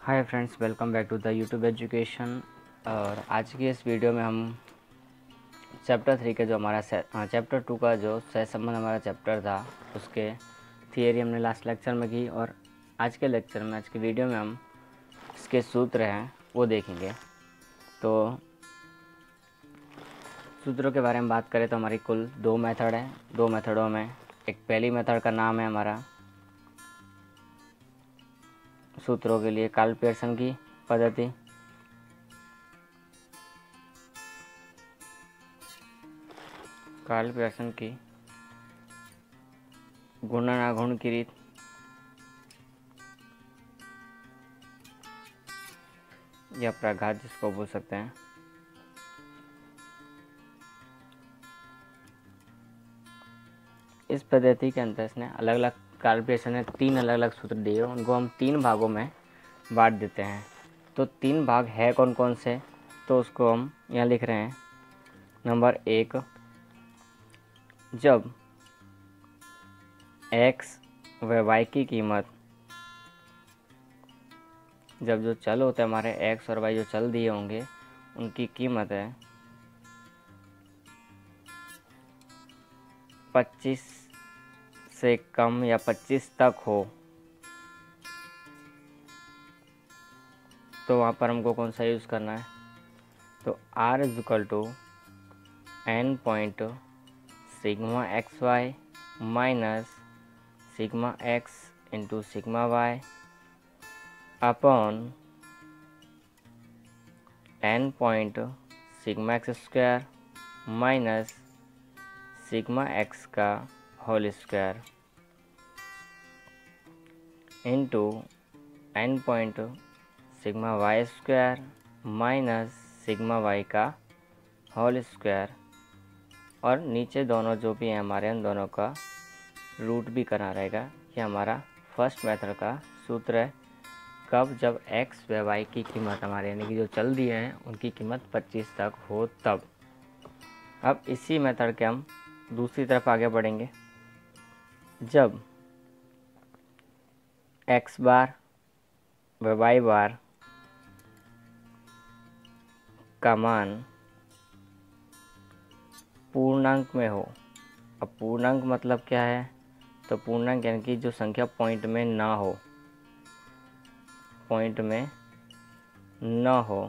Hi friends, welcome back to the YouTube education. और आज की इस वीडियो में हम चैप्टर 3 के जो हमारा चैप्टर 2 का जो सहसंबंध हमारा चैप्टर था उसके थियरी हमने लास्ट लेक्चर में की, और आज के लेक्चर में, आज की वीडियो में हम इसके सूत्र हैं वो देखेंगे। तो सूत्रों के बारे में बात करें तो हमारी कुल 2 मेथड है। 2 मेथडों में एक पहली मेथड का नाम है हमारा सूत्रों के लिए कार्ल पियर्सन की पद्धति। कार्ल पियर्सन की गुणन अगुण की रीत, या प्रघात जिसको बोल सकते हैं। इस पद्धति के अंतर्गत इसने अलग अलग कार्ल पियर्सन ने 3 अलग अलग सूत्र दिए, उनको हम 3 भागों में बांट देते हैं। तो 3 भाग है कौन कौन से, तो उसको हम यहाँ लिख रहे हैं। नंबर 1, जब x व y की कीमत, जब जो चल होते हैं हमारे x और y जो चल दिए होंगे उनकी कीमत है 25 से कम या 25 तक हो, तो वहाँ पर हमको कौन सा यूज़ करना है। तो r = n point sigma x y minus sigma x into sigma y upon n point sigma x square minus sigma x का whole square into n point sigma y square minus sigma y का whole square, और नीचे दोनों जो भी हैं हमारे उन दोनों का रूट भी करना रहेगा। ये हमारा फर्स्ट मेथड का सूत्र है। कब, जब x व y की कीमत हमारे यानी कि जो चल दिए हैं उनकी कीमत 25 तक हो तब। अब इसी मेथड के हम दूसरी तरफ आगे बढ़ेंगे। जब x बार व y बार का मान पूर्णांक में हो। अब पूर्णांक मतलब क्या है, तो पूर्णांक यानी कि जो संख्या पॉइंट में ना हो, पॉइंट में न हो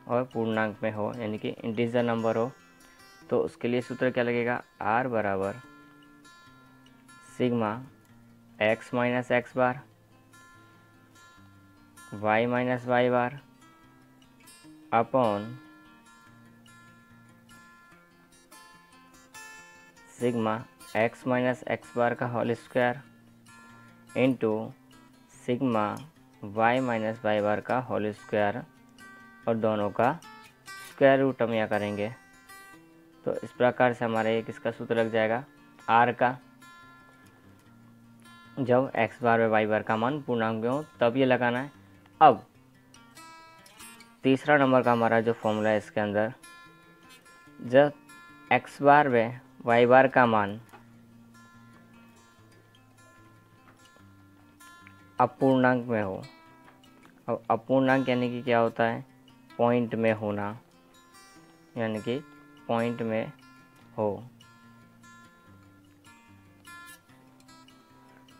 और पूर्णांक में हो यानी कि इंटीजर नंबर हो, तो उसके लिए सूत्र क्या लगेगा। r बराबर sigma x minus x bar y minus y bar upon sigma x minus x bar का whole square into sigma y minus y bar का होल स्क्वायर, और दोनों का स्क्वायर रूट हम यहाँ करेंगे। तो इस प्रकार से हमारे एक इसका सूत्र लग जाएगा r का, जब x बार व y बार का मान पूर्णांक में हो तब ये लगाना है। अब तीसरा नंबर का हमारा जो फॉर्मूला है इसके अंदर, जब x बार व y बार का मान अपूर्णांक में हो। अब अपूर्णांक यानी कि क्या होता है, पॉइंट में होना, यानी कि पॉइंट में हो।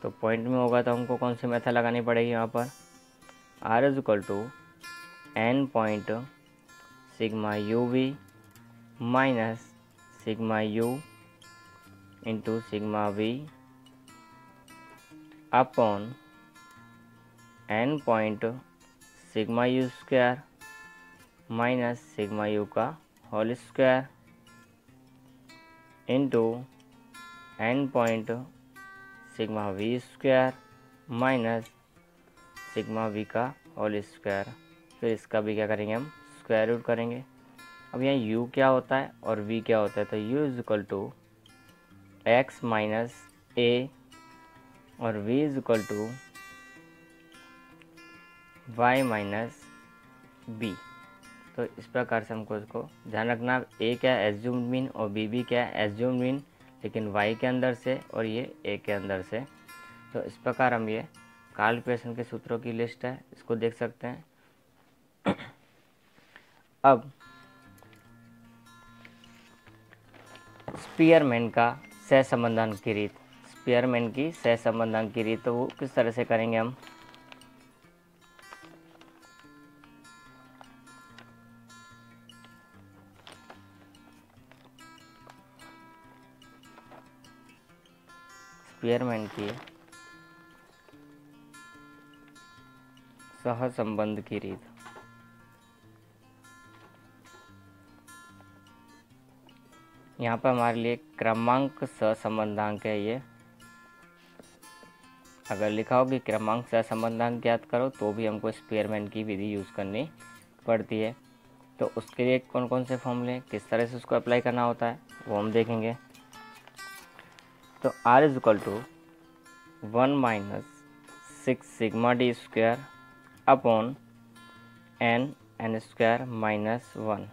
तो पॉइंट में होगा तो हमको कौन सी मेथड लगानी पड़ेगी यहाँ पर। r = n point sigma u v minus sigma u into sigma v upon n point sigma u square minus sigma u का whole square into n point sigma v square minus sigma v का whole square. फिर इसका भी क्या करेंगे, हम square root करेंगे। अब यहाँ u क्या होता है और v क्या होता है, तो u = x माइनस a और v = y माइनस b। तो इस प्रकार से हमको इसको ध्यान रखना, a क्या है एज्यूम्ड मीन और b भी क्या है एज्यूम्ड मीन, लेकिन y के अंदर से और ये a के अंदर से। तो इस प्रकार हम ये कार्ल पियर्सन के सूत्रों की लिस्ट है, इसको देख सकते हैं। अब स्पीयरमैन का सहसंबंधांक की रीत, स्पीयरमैन की सहसंबंधांक की रीत, तो वो किस तरह से करेंगे हम। स्पीयरमैन की सहसंबंध की रीत, यहाँ पर हमारे लिए क्रमांक सहसंबंधांक है ये। अगर लिखा हो कि क्रमांक सहसंबंधांक ज्ञात करो तो भी हमको स्पीयरमैन की विधि यूज़ करनी पड़ती है। तो उसके लिए कौन कौन से फॉर्मूले, किस तरह से उसको अप्लाई करना होता है, वो हम देखेंगे। तो R is equal to 1 minus 6 sigma D square upon N square minus 1,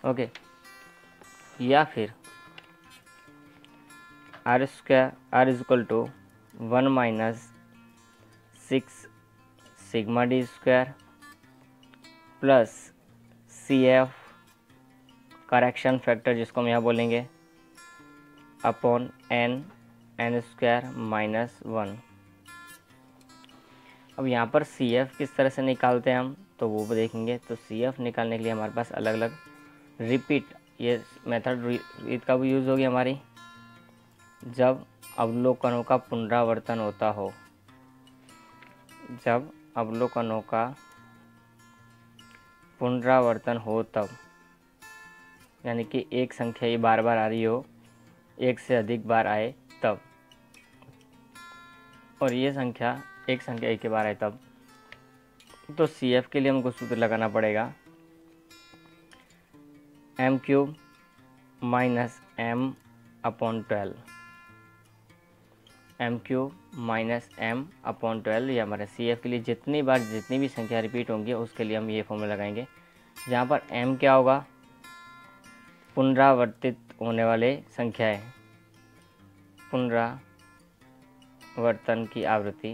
okay. या फिर R is equal to 1 minus 6 sigma D square plus CF correction factor जिसको हम यहाँ बोलेंगे अपॉन एन स्क्वायर माइनस 1। अब यहाँ पर CF किस तरह से निकालते हैं हम, तो वो भी देखेंगे। तो CF निकालने के लिए हमारे पास अलग अलग रिपीट, ये मेथड रीत का भी यूज़ होगी हमारी। जब अवलोकनों का पुनरावर्तन होता हो, जब अवलोकनों का पुनरावर्तन हो तब, यानी कि एक संख्या ये बार बार आ रही हो, एक से अधिक बार आए तब, और ये संख्या एक ही बार आए तब, तो CF के लिए हमको सूत्र लगाना पड़ेगा m³ minus m upon 12, m³ minus m upon 12। ये हमारे CF के लिए जितनी भी संख्या रिपीट होंगी उसके लिए हम ये फॉर्मूला लगाएंगे, जहाँ पर m क्या होगा, पुनरावर्तित होने वाले संख्याएं, पुनरावर्तन की आवृत्ति,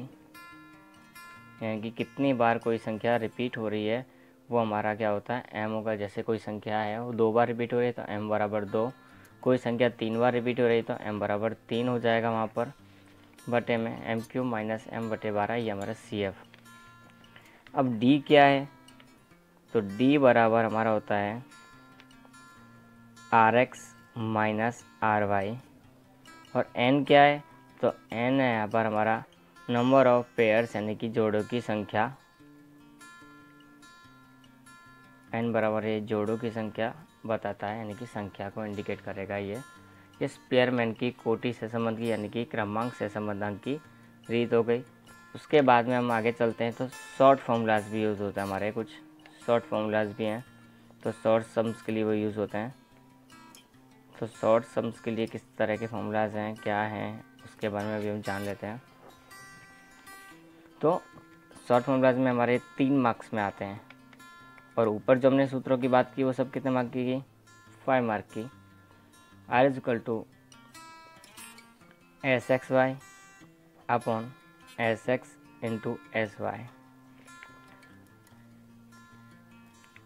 यानी कि कितनी बार कोई संख्या रिपीट हो रही है वो हमारा क्या होता है, m होगा। जैसे कोई संख्या है वो 2 बार रिपीट हो रही है तो m बराबर 2, कोई संख्या 3 बार रिपीट हो रही है तो m बराबर 3 हो जाएगा वहाँ पर, बटे में m³ माइनस m बटे 12, ये हमारा CF। अब D क्या है, तो D बराबर हमारा होता है RX माइनस RY, और N क्या है, तो N है यहाँ पर हमारा नंबर ऑफ पेयर्स, यानी कि जोड़ों की संख्या। N बराबर ये जोड़ों की संख्या बताता है, यानी कि संख्या को इंडिकेट करेगा ये स्पीयरमैन की कोटि सहसंबंध की, यानी कि क्रमांक सहसंबंधांक की रीत हो गई। उसके बाद में हम आगे चलते हैं तो शॉर्ट फार्मूलाज भी यूज़ होता है हमारे, कुछ शॉर्ट फार्मूलाज भी हैं। तो शॉर्ट सम्स के लिए वो यूज़ होते हैं। तो शॉर्ट सम्स के लिए किस तरह के फार्मूलाज हैं, क्या हैं, उसके बारे में भी हम जान लेते हैं। तो शॉर्ट फार्मूलाज में हमारे 3 मार्क्स में आते हैं, और ऊपर जो हमने सूत्रों की बात की वो सब कितने मार्क की गई, 5 मार्क की। R is equal to SXY upon SX into SY,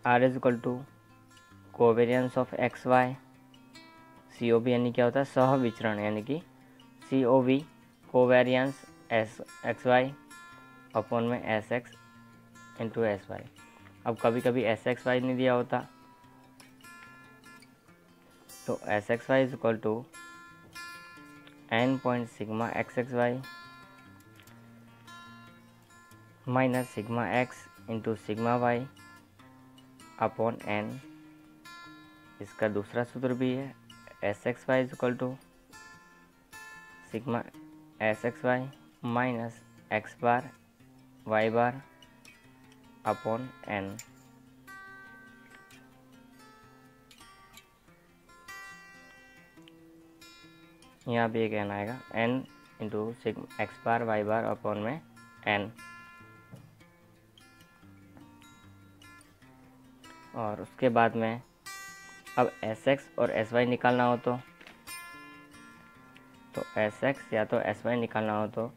R is equal to covariance of XY, COV यानी क्या होता है, सह विचरण, यानी कि COV कोवेरियंस XY अपॉन में SX इंटू SY। अब कभी कभी SXY नहीं दिया होता, तो SXY is equal to n point sigma XXY minus sigma x into sigma y upon n। इसका दूसरा सूत्र भी है, SXY is equal to sigma SXY minus x bar y bar upon n। यहाँ भी एक n आएगा, n into sigma x bar y bar upon में n। और उसके बाद में अब SX और SY निकालना हो तो तो एस एक्स या तो एस वाई निकालना हो तो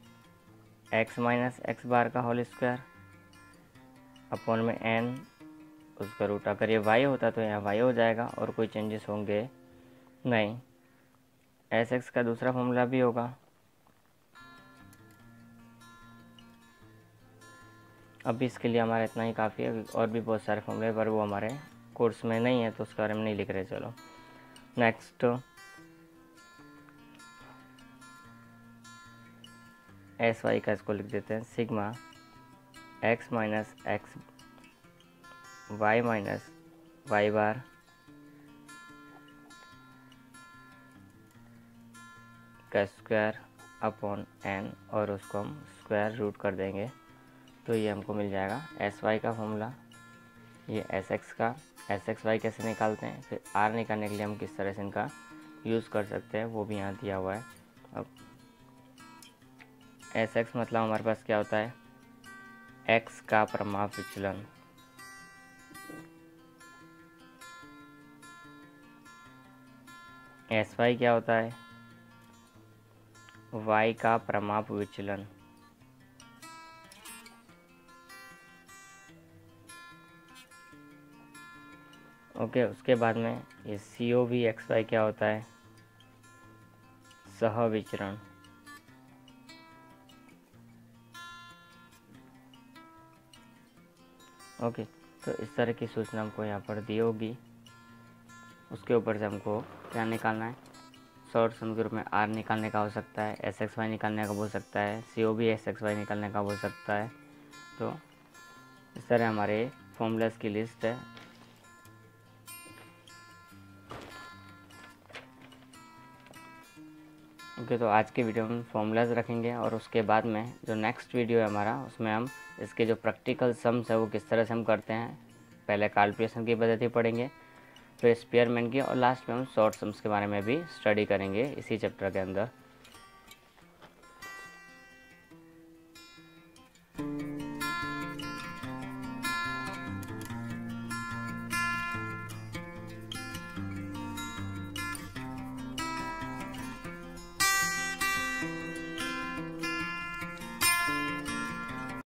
एक्स माइनस एक्स बार का होल स्क्वायर अपॉन में एन उसका रूट। अगर ये वाई होता तो यहाँ वाई हो जाएगा और कोई चेंजेस होंगे नहीं। एस एक्स का दूसरा फॉर्मूला भी होगा। अभी इसके लिए हमारा इतना ही काफ़ी है, और भी बहुत सारे फॉर्मूले पर वो हमारे कोर्स में नहीं है तो उसके बारे में नहीं लिख रहे। चलो नेक्स्ट, एस वाई का इसको लिख देते हैं sigma x minus x y minus y bar का स्क्वायर अपॉन एन, और उसको हम स्क्वायर रूट कर देंगे तो ये हमको मिल जाएगा एस वाई का फॉर्मूला। ये एस एक्स का एस एक्स वाई कैसे निकालते हैं, फिर आर निकालने के लिए हम किस तरह से इनका यूज़ कर सकते हैं वो भी यहाँ दिया हुआ है। अब एस एक्स मतलब हमारे पास क्या होता है, एक्स का प्रमाप विचलन। एस वाई क्या होता है, वाई का प्रमाप विचलन। ओके, उसके बाद में ये सी ओ वी एक्स वाई क्या होता है, सह विचरण। ओके, तो इस तरह की सूचना हमको यहाँ पर दी होगी। उसके ऊपर से हमको क्या निकालना है, शॉर्ट सम के रूप में आर निकालने का हो सकता है, एस एक्स वाई निकालने का हो सकता है, c o b s x y निकालने का हो सकता है। तो इस तरह हमारे फॉर्मूलाज की लिस्ट है। ओके, तो आज के वीडियो में फॉर्मूलाज रखेंगे और उसके बाद में जो नेक्स्ट वीडियो है हमारा उसमें हम इसके जो प्रैक्टिकल सम्स है वो किस तरह से हम करते हैं, पहले कैलकुलेशन की पद्धति पढ़ेंगे, फिर स्पेयरमैन की, और लास्ट में हम शॉर्ट सम्स के बारे में भी स्टडी करेंगे इसी चैप्टर के अंदर।